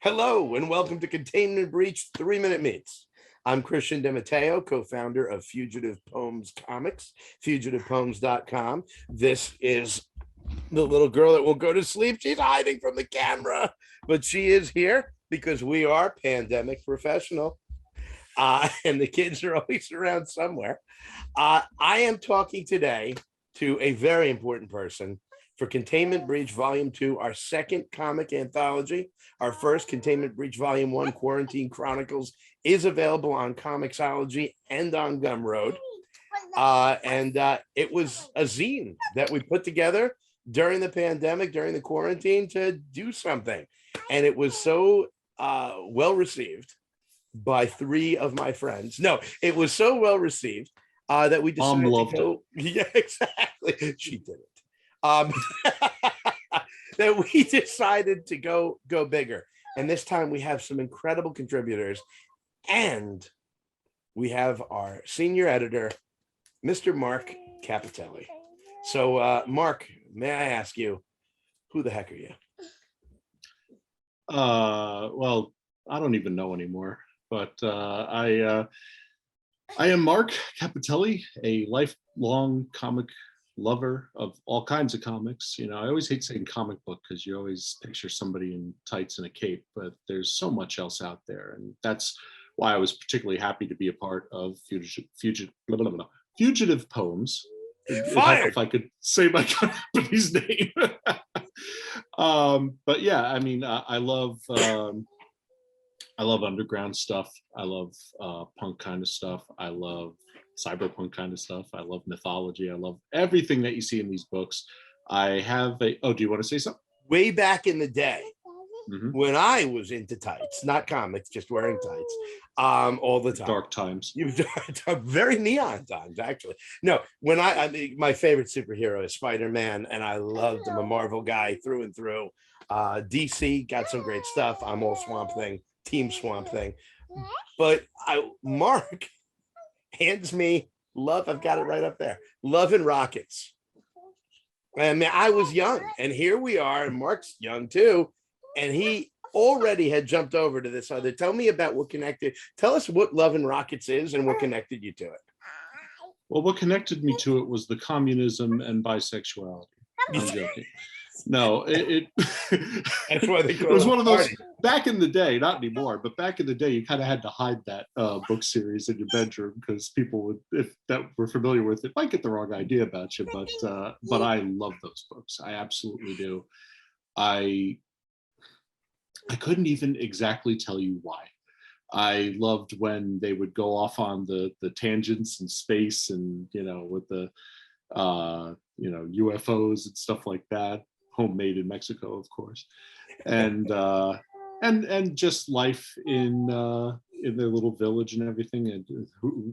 Hello and welcome to Containment Breach 3-Minute Meets. I'm Christian DeMatteo, co-founder of Fugitive Poems Comics, fugitivepoems.com. This is the little girl that won't go to sleep. She's hiding from the camera, but she is here because we are pandemic professional. And the kids are always around somewhere. I am talking today to a very important person for Containment Breach Volume 2, our second comic anthology. Our first, Containment Breach Volume 1, Quarantine Chronicles, is available on Comixology and on Gumroad. It was a zine that we put together during the pandemic, during the quarantine, to do something. And it was so well received by three of my friends. No, it was so well received that we decided to go. Yeah, exactly. She did it. That we decided to go bigger. And this time we have some incredible contributors, and we have our senior editor, Mr. Mark Capitelli. So, Mark, may I ask you, who the heck are you? Well, I don't even know anymore, but I am Mark Capitelli, a lifelong comic lover of all kinds of comics. You know, I always hate saying comic book because you always picture somebody in tights and a cape, but there's so much else out there. And that's why I was particularly happy to be a part of Fugitive Poems. It'd help if I could say my company's name. But yeah, I mean, I love underground stuff. I love punk kind of stuff. I love cyberpunk kind of stuff. I love mythology. I love everything that you see in these books. I have a, oh, do you want to say something? Way back in the day, when I was into tights, not comics, just wearing tights all the time. Dark times. Very neon times, actually. No, when I mean, my favorite superhero is Spider-Man, and I loved him, a Marvel guy through and through. DC got some great stuff. I'm all Swamp Thing, Team Swamp Thing. But Mark hands me Love. I've got it right up there. Love and Rockets. I mean, I was young, and here we are, and Mark's young too, and he already had jumped over to this other. Tell me about what connected. Tell us what Love and Rockets is and what connected you to it. Well, what connected me to it was the communism and bisexuality. I'm joking. No, that's why they it was one of those back in the day, not anymore, but back in the day, you kind of had to hide that book series in your bedroom because people would, if that were familiar with it, might get the wrong idea about you. But I love those books. I absolutely do. I couldn't even exactly tell you why. I loved when they would go off on the tangents in space, and with the UFOs and stuff like that. Homemade in Mexico, of course, and just life in their little village and everything. And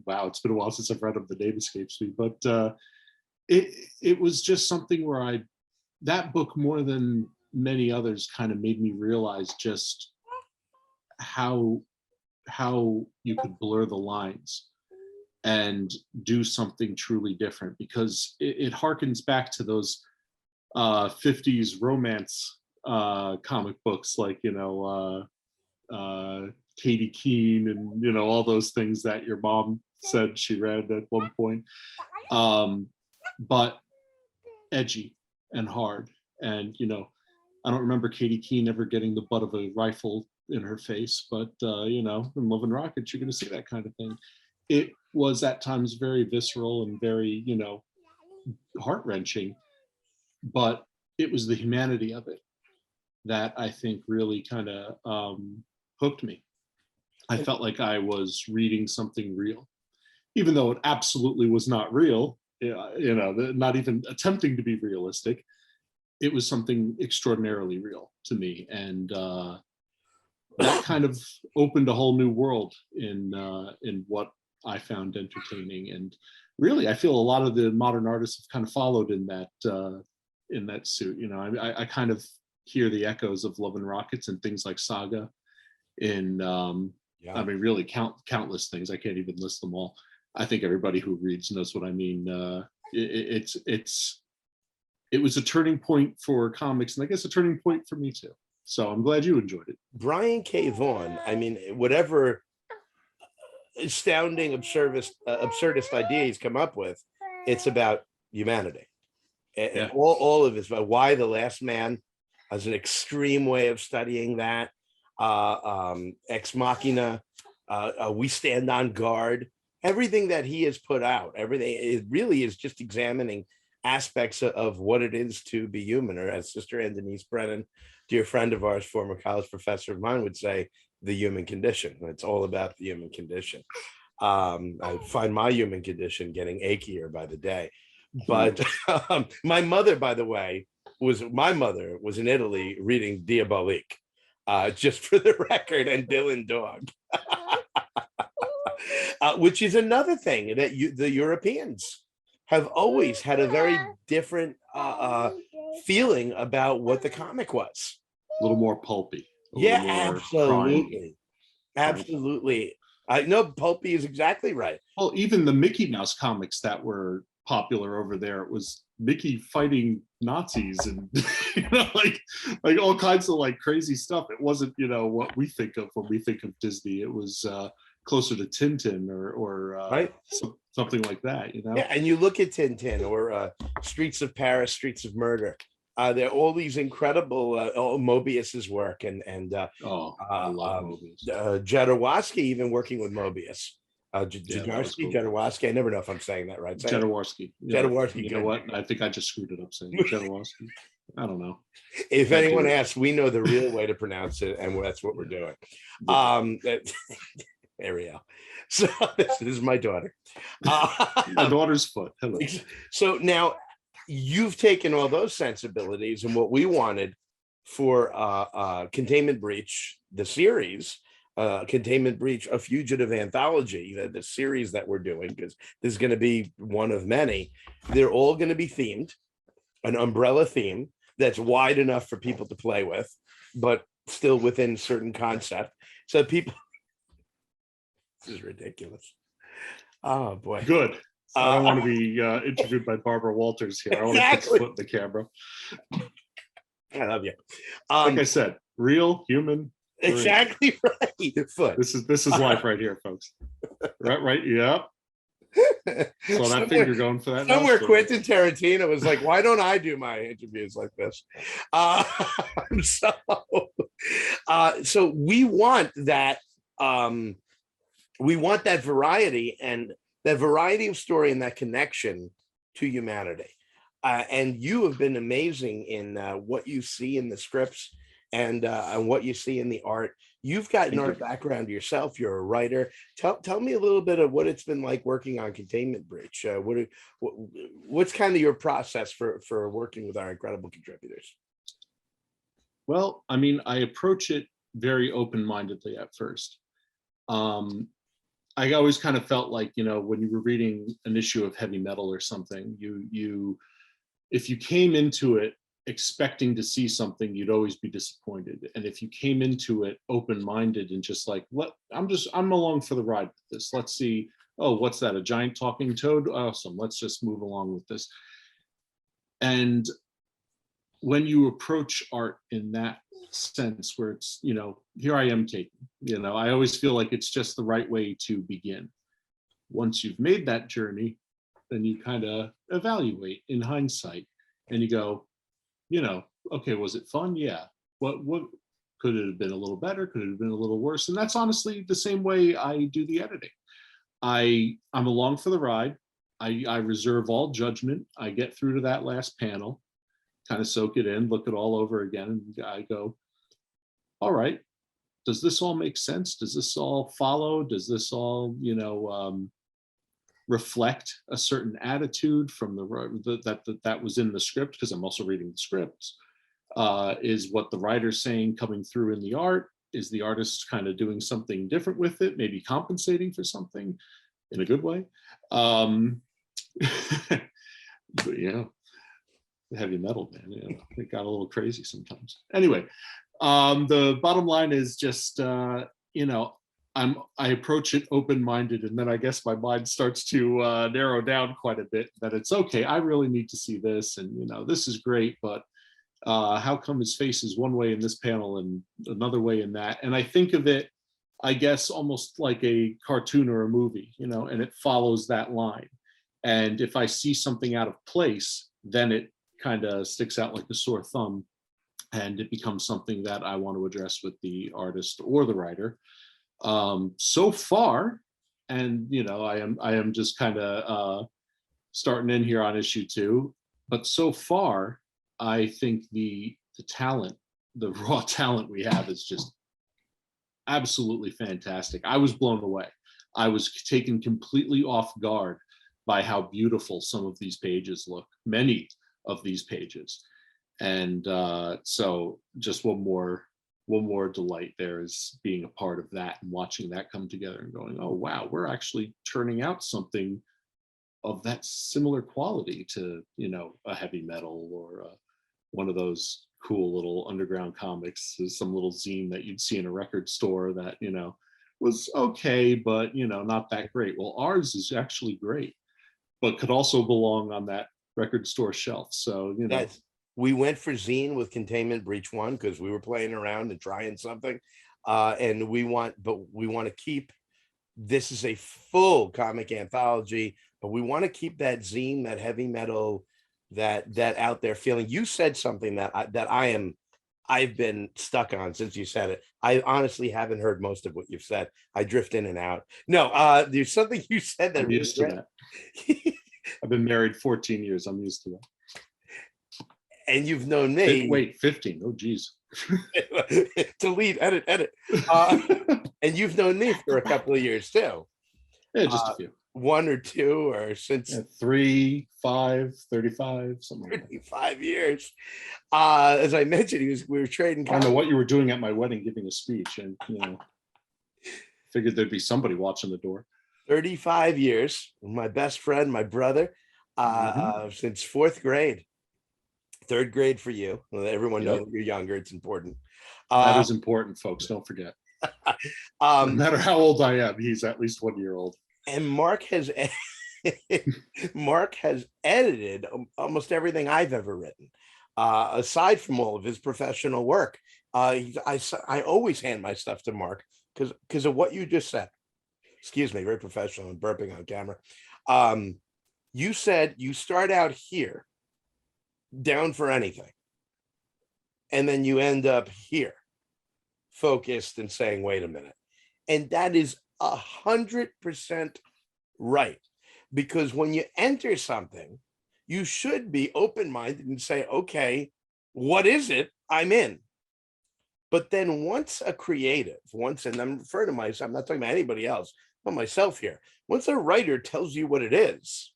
wow, it's been a while since I've read them. The name escapes me, but it was just something where that book, more than many others, kind of made me realize just how you could blur the lines and do something truly different, because it harkens back to those 50s romance comic books, like Katie Keene and all those things that your mom said she read at one point, but edgy and hard. And I don't remember Katie Keene ever getting the butt of a rifle in her face, but in Love and Rockets, you're going to see that kind of thing. It was at times very visceral and very heart-wrenching, but it was the humanity of it that I think really kind of hooked me. I felt like I was reading something real, even though it absolutely was not real, not even attempting to be realistic. It was something extraordinarily real to me. And that kind of opened a whole new world in what I found entertaining. And really, I feel a lot of the modern artists have kind of followed in that suit. I kind of hear the echoes of Love and Rockets and things like Saga in I mean, really countless things. I can't even list them all. I think everybody who reads knows what I mean. It was a turning point for comics, and I guess a turning point for me too. So I'm glad you enjoyed it. Brian K. Vaughan, I mean, whatever astounding absurdist idea he's come up with, it's about humanity. Yeah. All of it is about why the last man as an extreme way of studying that. Ex Machina, We Stand on Guard, everything that he has put out, everything, it really is just examining aspects of what it is to be human, or as Sister Ann Denise Brennan, dear friend of ours, former college professor of mine, would say, the human condition. It's all about the human condition. I find my human condition getting achier by the day. But my mother, by the way, was in Italy reading Diabolique, just for the record, and Dylan Dog, which is another thing that the Europeans have always had a very different feeling about what the comic was. A little more pulpy. Yeah, absolutely. Absolutely. I know pulpy is exactly right. Well, even the Mickey Mouse comics that were popular over there, it was Mickey fighting Nazis and like all kinds of like crazy stuff. It wasn't, what we think of when we think of Disney. It was closer to Tintin or right? Something like that, Yeah, and you look at Tintin or Streets of Paris, Streets of Murder. There are all these incredible Mobius's work and I love Mobius. Jodorowsky even working with Mobius. Jodorowsky. I never know if I'm saying that right. Jodorowsky. Jodorowsky. You know what? I think I just screwed it up saying Jodorowsky. I don't know. If anyone asks, we know the real way to pronounce it, and that's what we're doing. There we go. So this is my daughter. My daughter's foot. Hello. So now you've taken all those sensibilities and what we wanted for Containment Breach, the series, Containment Breach, a fugitive anthology, the series that we're doing, because there's going to be one of many. They're all going to be themed, an umbrella theme that's wide enough for people to play with, but still within certain concept. So people, this is ridiculous. Oh boy. Good. I don't want to be interviewed by Barbara Walters here. I want to put the foot in the camera. I love you. Like I said, real human. Exactly right. Foot. This is life right here, folks. Right. Yep. So that finger going for that. Somewhere Quentin Tarantino was like, "Why don't I do my interviews like this?" So we want that. We want that variety and that variety of story and that connection to humanity. And you have been amazing in what you see in the scripts and what you see in the art. You've got an art background yourself. You're a writer. Tell me a little bit of what it's been like working on Containment Breach. What's kind of your process for working with our incredible contributors? Well, I mean, I approach it very open-mindedly at first. I always kind of felt like, when you were reading an issue of Heavy Metal or something, if you came into it expecting to see something, you'd always be disappointed. And if you came into it open-minded and just like, I'm along for the ride with this. Let's see. Oh, what's that? A giant talking toad? Awesome. Let's just move along with this. And when you approach art in that sense, where it's, here I am taking, I always feel like it's just the right way to begin. Once you've made that journey, then you kind of evaluate in hindsight and you go, okay, was it fun? Yeah. What could it have been a little better? Could it have been a little worse? And that's honestly the same way I do the editing. I'm along for the ride. I reserve all judgment. I get through to that last panel, kind of soak it in, look it all over again, and I go, all right, does this all make sense? Does this all follow? Does this all, reflect a certain attitude from that was in the script? Because I'm also reading the scripts. Is what the writer's saying coming through in the art? Is the artist kind of doing something different with it? Maybe compensating for something in a good way? But Heavy Metal, man, it got a little crazy sometimes. Anyway, the bottom line is just, I approach it open-minded, and then I guess my mind starts to narrow down quite a bit, that it's okay, I really need to see this, and this is great, but How come his face is one way in this panel and another way in that? And I think of it, I guess, almost like a cartoon or a movie, you know, and it follows that line. And if I see something out of place, then it kind of sticks out like a sore thumb, and it becomes something that I want to address with the artist or the writer. So far, and you know, I am just kind of starting in here on issue 2, but so far, I think the talent, the raw talent we have is just absolutely fantastic. I was blown away. I was taken completely off guard by how beautiful some of these pages look, many of these pages. And so just one more delight there is being a part of that and watching that come together and going, oh wow, we're actually turning out something of that similar quality to, you know, a heavy metal or one of those cool little underground comics, some little zine that you'd see in a record store that, you know, was okay, but, you know, not that great. Well, ours is actually great, but could also belong on that record store shelf. So, you know. That's, we went for zine with Containment Breach 1 because we were playing around and trying something. And we want to keep, this is a full comic anthology, but we want to keep that zine, that heavy metal, that out there feeling. You said something that I've been stuck on since you said it. I honestly haven't heard most of what you've said. I drift in and out. No, there's something you said that I'm used to that. I've been married 14 years. I'm used to that. And you've known me. Wait, 15. Oh, geez. Delete, edit. And you've known me for a couple of years too. Yeah, just a few. 1 or 2 or since 3, 5, 35, something like 35 years. As I mentioned, we were trading. I don't know what you were doing at my wedding, giving a speech, and you know, figured there'd be somebody watching the door. 35 years, my best friend, my brother, since 4th grade. 3rd grade for you. Everyone knows you're younger. It's important. That is important, folks. Don't forget. No matter how old I am, he's at least 1 year old. And Mark has edited almost everything I've ever written, aside from all of his professional work. I always hand my stuff to Mark because of what you just said. Excuse me, very professional and burping on camera. You said you start out here, down for anything, and then you end up here, focused and saying, wait a minute. And that is 100% right, because when you enter something, you should be open-minded and say, okay, what is it? I'm in. But then once a creative, and I'm referring to myself, I'm not talking about anybody else, but myself here, once a writer tells you what it is,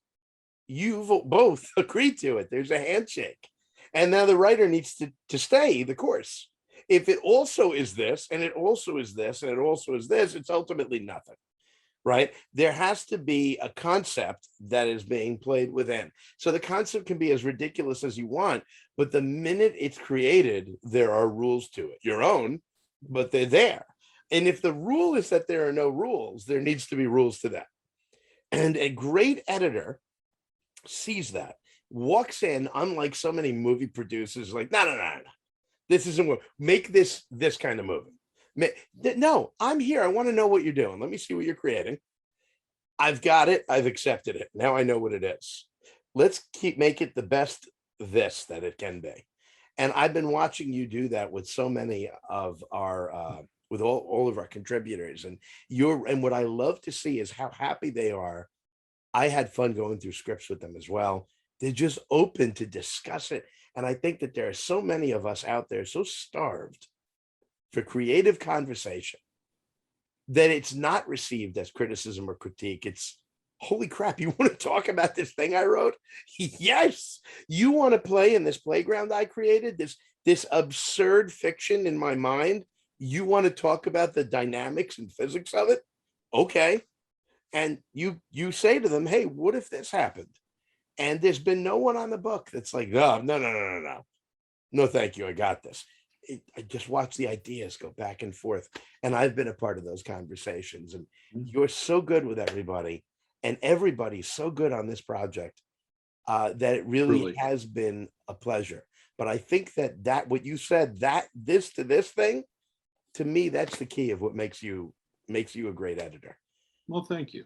you've both agreed to it. There's a handshake. And now the writer needs to stay the course. If it also is this, and it also is this, and it also is this, it's ultimately nothing, right? There has to be a concept that is being played within. So the concept can be as ridiculous as you want, but the minute it's created, there are rules to it. Your own, but they're there. And if the rule is that there are no rules, there needs to be rules to that. And a great editor sees that, walks in, unlike so many movie producers, like, no. This isn't what, make this kind of movie. No, I'm here. I want to know what you're doing. Let me see what you're creating. I've got it. I've accepted it. Now I know what it is. Let's make it the best that it can be. And I've been watching you do that with so many of our, with all of our contributors. And what I love to see is how happy they are. I had fun going through scripts with them as well. They're just open to discuss it. And I think that there are so many of us out there so starved for creative conversation that it's not received as criticism or critique. It's, holy crap, you want to talk about this thing I wrote? Yes. You want to play in this playground I created, this absurd fiction in my mind? You want to talk about the dynamics and physics of it? Okay. And you say to them, hey, what if this happened? And there's been no one on the book that's like, oh, no, thank you, I got this. I just watch the ideas go back and forth, and I've been a part of those conversations. And you're so good with everybody, and everybody's so good on this project that it really has been a pleasure. But I think that what you said, that this to this thing, to me, that's the key of what makes you a great editor. Well, thank you.